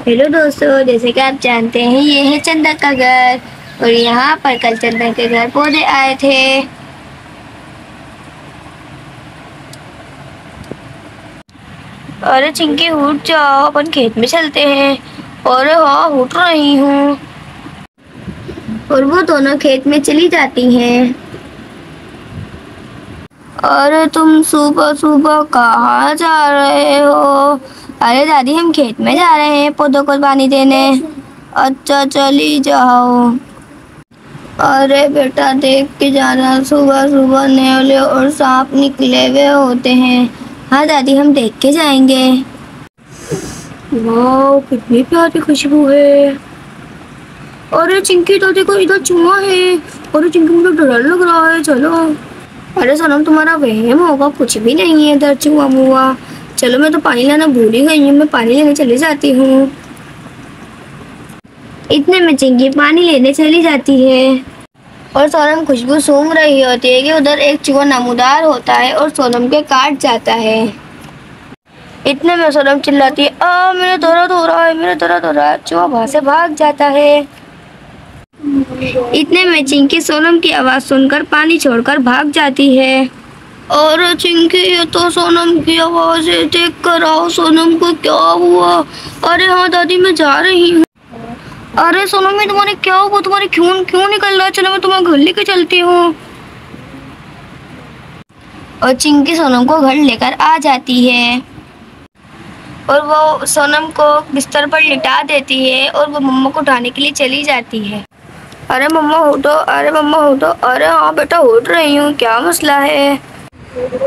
Hello दोस्तों, जैसे कि आप जानते हैं ये है चंदा का घर और यहाँ पर कल चंदा के घर पौधे आए थे। अरे चिंकी उठ जाओ, अपन खेत में चलते हैं। अरे हाँ उठ रही हूँ। और वो दोनों खेत में चली जाती हैं। अरे तुम सुबह सुबह कहाँ जा रहे हो? अरे दादी हम खेत में जा रहे हैं पौधों को पानी देने। अच्छा चली जाओ। अरे बेटा देख के जाना, सुबह सुबह नेवले और सांप निकले हुए होते हैं। हाँ दादी हम देख के जाएंगे। वाह कितनी प्यारी खुशबू है। अरे चिंकी तो देखो इधर चूहा है। अरे चिंकी मुझे डर लग रहा है, चलो। अरे सनम तुम्हारा वहम होगा, कुछ भी नहीं है इधर चूहा मुआ। चलो मैं तो पानी लाना भूल ही गई हूँ, मैं पानी लेने चली जाती हूँ। इतने में चिंकी पानी लेने चली जाती है और सोनम खुशबू सूंघ रही होती है कि उधर एक चूहा नमूदार होता है और सोनम के काट जाता है। इतने में सोनम चिल्लाती है, मेरा दर्द हो रहा है, मेरा दर्द हो रहा है। चूहा वहां से भाग जाता है। इतने में चिंकी सोनम की आवाज सुनकर पानी छोड़कर भाग जाती है। और चिंकी ये तो सोनम की आवाज है, देख कर आओ सोनम को क्या हुआ। अरे हाँ दादी मैं जा रही हूँ। अरे सोनम में तुम्हारे क्या हुआ, तुम्हारे खून क्यों निकल रहा है? चलो मैं तुम्हें घर लेकर चलती हूँ। और चिंकी सोनम को घर लेकर आ जाती है और वो सोनम को बिस्तर पर लिटा देती है और वो मम्मा को उठाने के लिए चली जाती है। अरे मम्मा उठो, अरे मम्मा उठो। अरे हाँ बेटा उठ रही हूँ, क्या मसला है?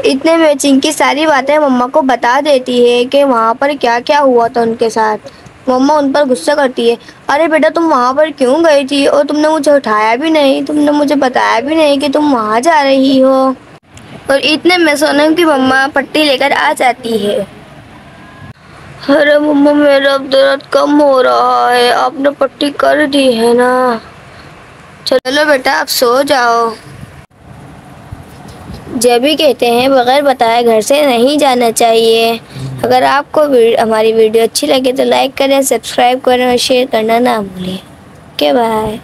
इतने में चिंकी सारी बातें मम्मा को बता देती है कि वहाँ पर क्या क्या हुआ था उनके साथ। मम्मा उन पर गुस्सा करती है। अरे बेटा तुम वहाँ पर क्यों गई थी और तुमने मुझे उठाया भी नहीं, तुमने मुझे बताया भी नहीं कि तुम वहाँ जा रही हो। और इतने में सोनम की मम्मा पट्टी लेकर आ जाती है। अरे मम्मा मेरा दर्द कम हो रहा है, आपने पट्टी कर दी है ना? चलो बेटा अब सो जाओ। जब भी कहते हैं बगैर बताए घर से नहीं जाना चाहिए। अगर आपको हमारी वीडियो अच्छी लगे तो लाइक करें, सब्सक्राइब करें और शेयर करना ना भूलें। Okay bye.